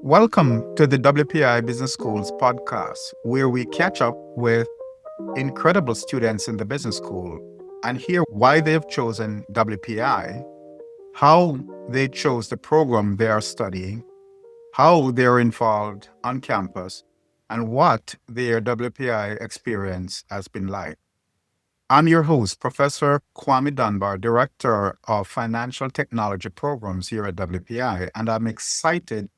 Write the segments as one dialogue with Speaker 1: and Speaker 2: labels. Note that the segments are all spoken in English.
Speaker 1: Welcome to the WPI Business School's podcast, where we catch up with incredible students in the business school and hear why they've chosen WPI, how they chose the program they are studying, how they're involved on campus, and what their WPI experience has been like. I'm your host, Professor Kwame Dunbar, Director of Financial Technology Programs here at WPI, and I'm excited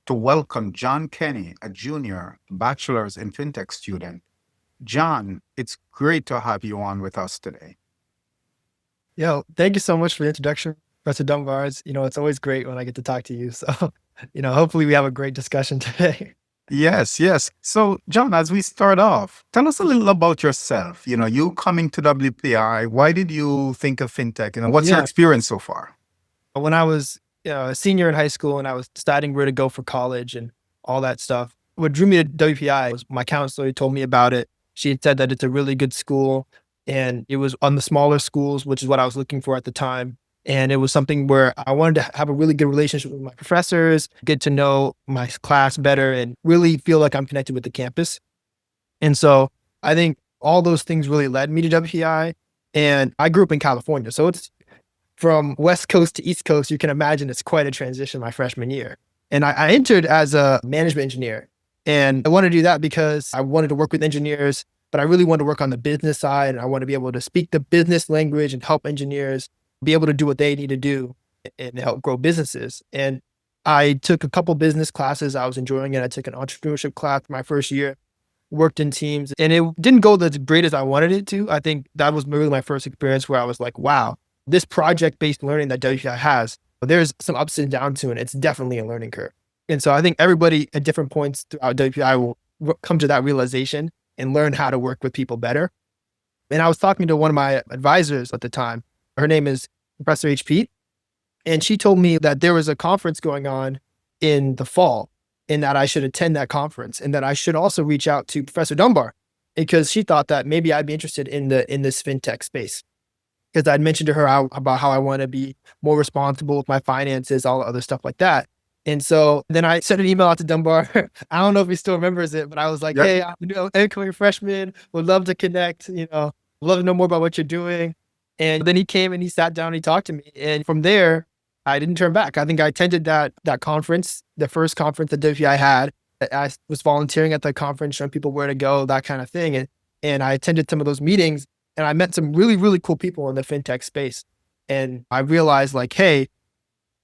Speaker 1: to welcome John Kenney, a junior bachelor's in FinTech student. John, it's great to have you on with us today.
Speaker 2: Thank you so much for the introduction, Professor Dunbar. It's always great when I get to talk to you. So, hopefully we have a great discussion today.
Speaker 1: Yes. So, John, as we start off, tell us a little about yourself. You coming to WPI, why did you think of FinTech? What's your experience so far?
Speaker 2: When I was a senior in high school and I was deciding where to go for college and all that stuff, what drew me to WPI was my counselor who told me about it. She had said that it's a really good school and it was on the smaller schools, which is what I was looking for at the time. And it was something where I wanted to have a really good relationship with my professors, get to know my class better, and really feel like I'm connected with the campus. And so I think all those things really led me to WPI. And I grew up in California. So it's from West Coast to East Coast. You can imagine it's quite a transition my freshman year. And I entered as a management engineer. And I wanted to do that because I wanted to work with engineers, but I really wanted to work on the business side. And I want to be able to speak the business language and help engineers be able to do what they need to do and help grow businesses. And I took a couple business classes. I was enjoying it. I took an entrepreneurship class my first year, worked in teams, and it didn't go as great as I wanted it to. I think that was really my first experience where I was like, wow, this project-based learning that WPI has, there's some ups and downs to it. It's definitely a learning curve. And so I think everybody at different points throughout WPI will come to that realization and learn how to work with people better. And I was talking to one of my advisors at the time. Her name is Professor H. Pete. And she told me that there was a conference going on in the fall and that I should attend that conference and that I should also reach out to Professor Dunbar because she thought that maybe I'd be interested in this FinTech space. Because I'd mentioned to her about how I want to be more responsible with my finances, all the other stuff like that. And so then I sent an email out to Dunbar. I don't know if he still remembers it, but I was like, Hey, I'm an incoming freshman, would love to connect, love to know more about what you're doing. And then he came and he sat down and he talked to me. And from there, I didn't turn back. I think I attended that conference, the first conference that WPI had. I was volunteering at the conference, showing people where to go, that kind of thing. And I attended some of those meetings and I met some really, really cool people in the FinTech space. And I realized like, hey,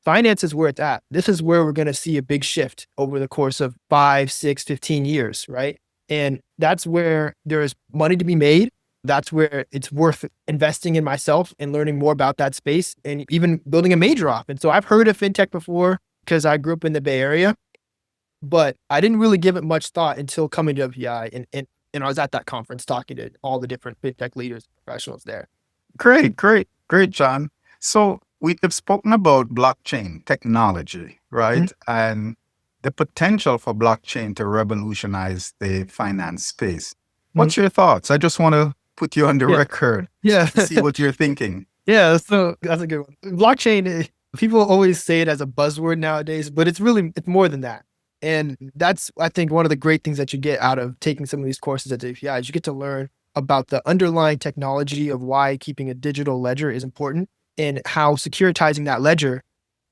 Speaker 2: finance is where it's at. This is where we're going to see a big shift over the course of 5, 6, 15 years, right? And that's where there is money to be made. That's where it's worth investing in myself and learning more about that space and even building a major off. And so I've heard of FinTech before because I grew up in the Bay Area, but I didn't really give it much thought until coming to WPI and I was at that conference talking to all the different FinTech leaders, professionals there.
Speaker 1: Great, John. So we have spoken about blockchain technology, right? And the potential for blockchain to revolutionize the finance space. What's your thoughts? I just want to put you on the record. See what you're thinking.
Speaker 2: So that's a good one. Blockchain, people always say it as a buzzword nowadays, but it's more than that. And that's, I think, one of the great things that you get out of taking some of these courses at WPI is you get to learn about the underlying technology of why keeping a digital ledger is important and how securitizing that ledger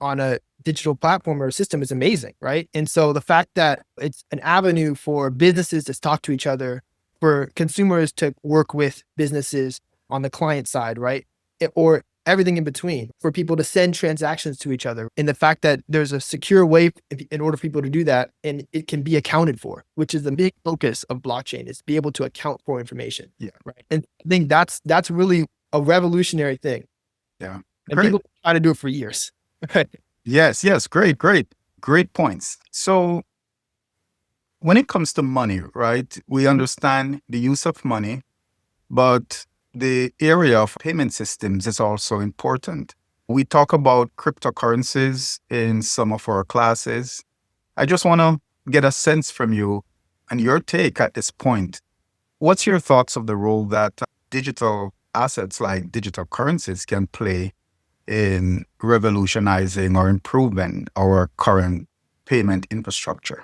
Speaker 2: on a digital platform or system is amazing, right? And so the fact that it's an avenue for businesses to talk to each other, for consumers to work with businesses on the client side, right? Or everything in between, for people to send transactions to each other. And the fact that there's a secure way in order for people to do that, and it can be accounted for, which is the big focus of blockchain, is to be able to account for information. Right. And I think that's really a revolutionary thing.
Speaker 1: Yeah.
Speaker 2: And people try to do it for years.
Speaker 1: Yes. Great points. So when it comes to money, right, we understand the use of money, but the area of payment systems is also important. We talk about cryptocurrencies in some of our classes. I just want to get a sense from you and your take at this point. What's your thoughts of the role that digital assets like digital currencies can play in revolutionizing or improving our current payment infrastructure?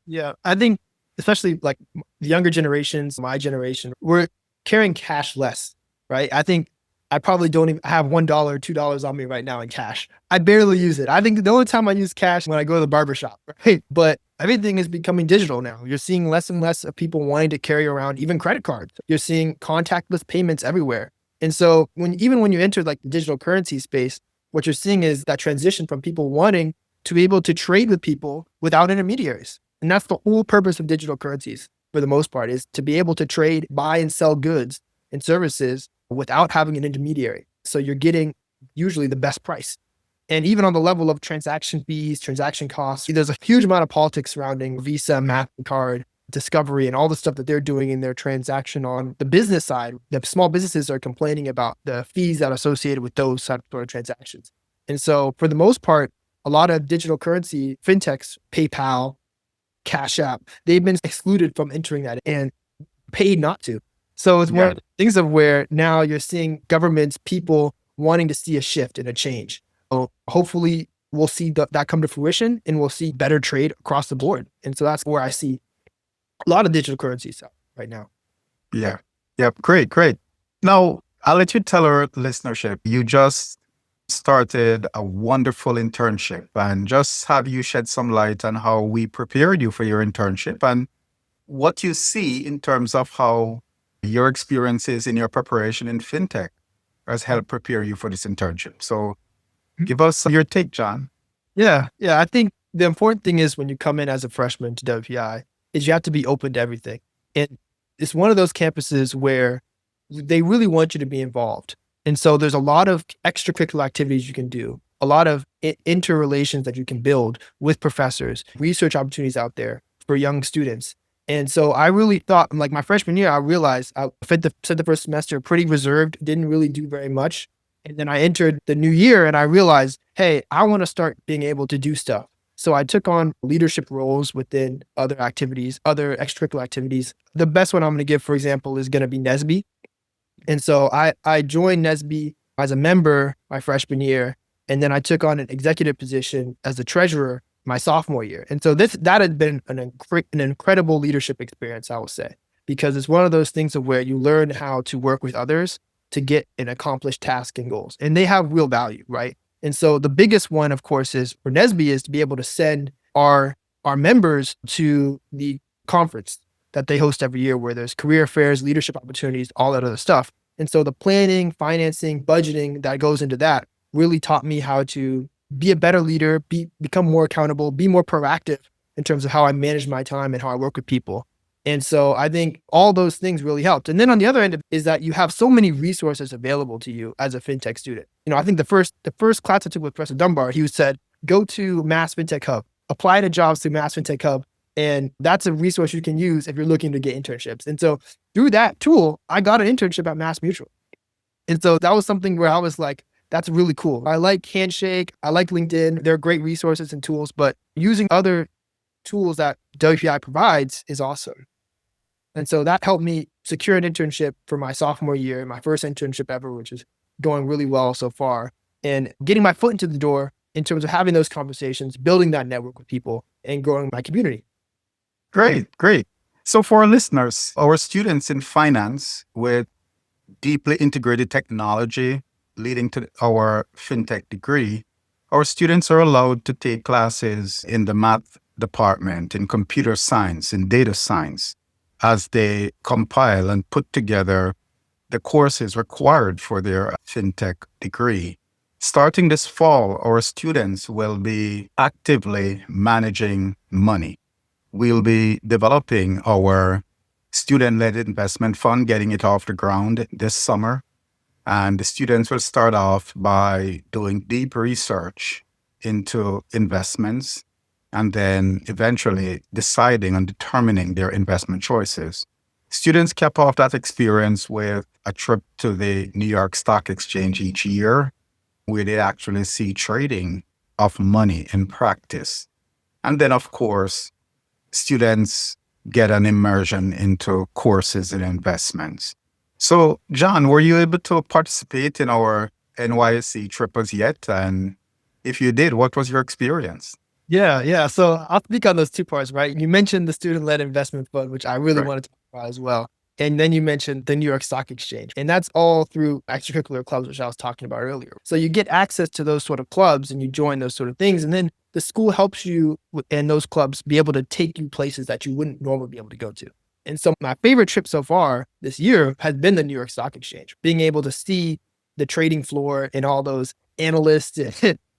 Speaker 2: Yeah, I think especially like the younger generations, my generation, we're carrying cash less, right? I think I probably don't even have $1, $2 on me right now in cash. I barely use it. I think the only time I use cash when I go to the barber shop, right? But everything is becoming digital now. You're seeing less and less of people wanting to carry around even credit cards. You're seeing contactless payments everywhere. And so when you enter like the digital currency space, what you're seeing is that transition from people wanting to be able to trade with people without intermediaries. And that's the whole purpose of digital currencies for the most part, is to be able to trade, buy and sell goods and services without having an intermediary. So you're getting usually the best price. And even on the level of transaction fees, transaction costs, there's a huge amount of politics surrounding Visa, MasterCard, Discovery, and all the stuff that they're doing in their transaction on the business side. The small businesses are complaining about the fees that are associated with those sort of transactions. And so for the most part, a lot of digital currency, fintechs, PayPal, Cash App, they've been excluded from entering that and paid not to. So it's one of the things of where now you're seeing governments, people wanting to see a shift and a change. So hopefully we'll see that come to fruition and we'll see better trade across the board. And so that's where I see a lot of digital currencies right now.
Speaker 1: Yeah. Yep. Great. Great. Now, I'll let you tell our listenership, you just started a wonderful internship, and just have you shed some light on how we prepared you for your internship and what you see in terms of how your experiences in your preparation in FinTech has helped prepare you for this internship. So give us your take, John.
Speaker 2: Yeah. I think the important thing is when you come in as a freshman to WPI is you have to be open to everything. And it's one of those campuses where they really want you to be involved. And so there's a lot of extracurricular activities you can do, a lot of interrelations that you can build with professors, research opportunities out there for young students. And so I really thought, like my freshman year, I realized I spent the first semester pretty reserved, didn't really do very much. And then I entered the new year and I realized, hey, I want to start being able to do stuff. So I took on leadership roles within other activities, other extracurricular activities. The best one I'm going to give, for example, is going to be NSBE. And so I joined NSBE as a member my freshman year, and then I took on an executive position as the treasurer my sophomore year. And so that had been an incredible leadership experience, I will say, because it's one of those things of where you learn how to work with others to get and accomplish tasks and goals, and they have real value, right? And so the biggest one, of course, is for NSBE is to be able to send our members to the conference that they host every year, where there's career fairs, leadership opportunities, all that other stuff. And so the planning, financing, budgeting that goes into that really taught me how to be a better leader, become more accountable, be more proactive in terms of how I manage my time and how I work with people. And so I think all those things really helped. And then on the other end is that you have so many resources available to you as a FinTech student. I think the first class I took with Professor Dunbar, he said, go to Mass FinTech Hub, apply to jobs through Mass FinTech Hub. And that's a resource you can use if you're looking to get internships. And so through that tool, I got an internship at Mass Mutual. And so that was something where I was like, that's really cool. I like Handshake. I like LinkedIn. They're great resources and tools, but using other tools that WPI provides is awesome. And so that helped me secure an internship for my sophomore year, my first internship ever, which is going really well so far, and getting my foot into the door in terms of having those conversations, building that network with people, and growing my community.
Speaker 1: Great, great. So for our listeners, our students in finance with deeply integrated technology leading to our FinTech degree, our students are allowed to take classes in the math department, in computer science, in data science, as they compile and put together the courses required for their FinTech degree. Starting this fall, our students will be actively managing money. We'll be developing our student-led investment fund, getting it off the ground this summer. And the students will start off by doing deep research into investments and then eventually deciding and determining their investment choices. Students cap off that experience with a trip to the New York Stock Exchange each year, where they actually see trading of money in practice. And then, of course, students get an immersion into courses in investments. So, John, were you able to participate in our NYSC trip as yet? And if you did, what was your experience?
Speaker 2: Yeah, yeah. So I'll speak on those two parts, right? You mentioned the student-led investment fund, which I really
Speaker 1: Right.
Speaker 2: wanted to talk about as well. And then you mentioned the New York Stock Exchange. And that's all through extracurricular clubs, which I was talking about earlier. So you get access to those sort of clubs and you join those sort of things. And then the school helps you and those clubs be able to take you places that you wouldn't normally be able to go to. And so my favorite trip so far this year has been the New York Stock Exchange, being able to see the trading floor and all those analysts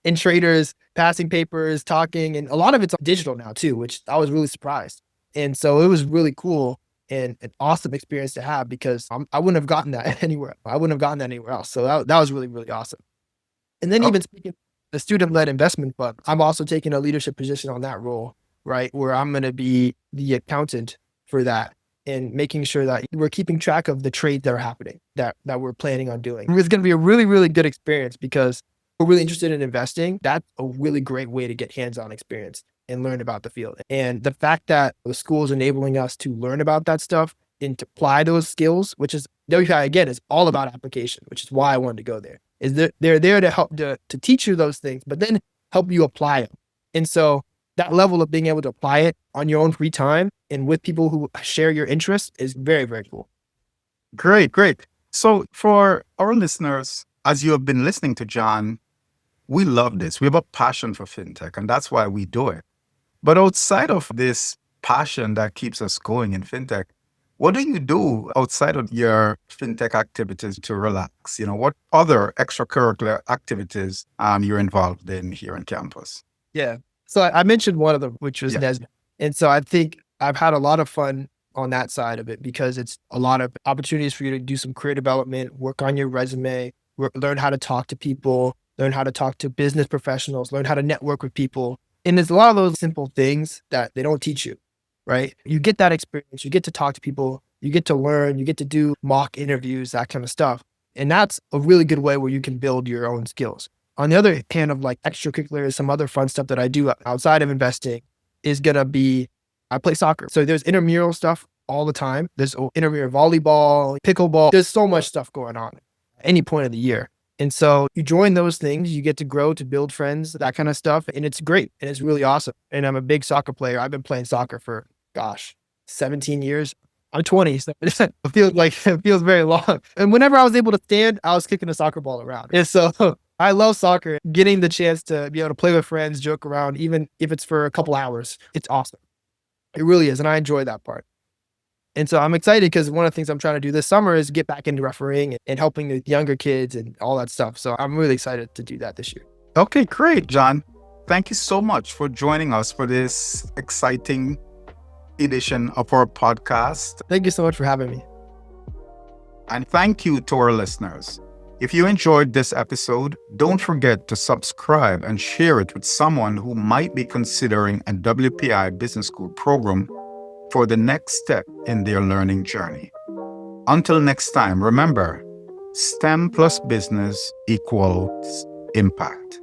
Speaker 2: and traders passing papers, talking, and a lot of it's digital now too, which I was really surprised. And so it was really cool and an awesome experience to have because I wouldn't have gotten that anywhere. I wouldn't have gotten that anywhere else. So that was really, really awesome. And then
Speaker 1: Oh,
Speaker 2: even speaking of the student-led investment fund, I'm also taking a leadership position on that role, right? Where I'm going to be the accountant for that and making sure that we're keeping track of the trades that are happening that we're planning on doing. It's going to be a really, really good experience because we're really interested in investing. That's a really great way to get hands-on experience and learn about the field. And the fact that the school is enabling us to learn about that stuff and to apply those skills, which is WPI again is all about application, which is why I wanted to go there. Is that they're there to help to teach you those things, but then help you apply them. And so that level of being able to apply it on your own free time and with people who share your interests is very, very cool.
Speaker 1: great, great. So, for our listeners, as you have been listening to John, we love this. We have a passion for fintech, and that's why we do it. But outside of this passion that keeps us going in fintech, what do you do outside of your fintech activities to relax? What other extracurricular activities you're involved in here on campus?
Speaker 2: Yeah. So I mentioned one of them, which was
Speaker 1: Yeah.
Speaker 2: Nesbitt. And so I think I've had a lot of fun on that side of it because it's a lot of opportunities for you to do some career development, work on your resume, learn how to talk to people, learn how to talk to business professionals, learn how to network with people. And there's a lot of those simple things that they don't teach you, right? You get that experience, you get to talk to people, you get to learn, you get to do mock interviews, that kind of stuff. And that's a really good way where you can build your own skills. On the other hand of like extracurriculars, some other fun stuff that I do outside of investing is going to be, I play soccer. So there's intramural stuff all the time. There's intramural volleyball, pickleball. There's so much stuff going on at any point of the year. And so you join those things, you get to grow, to build friends, that kind of stuff. And it's great. And it's really awesome. And I'm a big soccer player. I've been playing soccer for, 17 years. I'm 20, so it feels very long. And whenever I was able to stand, I was kicking a soccer ball around. And so I love soccer. Getting the chance to be able to play with friends, joke around, even if it's for a couple hours, it's awesome. It really is. And I enjoy that part. And so I'm excited because one of the things I'm trying to do this summer is get back into refereeing and helping the younger kids and all that stuff. So I'm really excited to do that this year.
Speaker 1: Okay, great, John. Thank you so much for joining us for this exciting edition of our podcast.
Speaker 2: Thank you so much for having me.
Speaker 1: And thank you to our listeners. If you enjoyed this episode, don't forget to subscribe and share it with someone who might be considering a WPI Business School program for the next step in their learning journey. Until next time, remember, STEM plus business equals impact.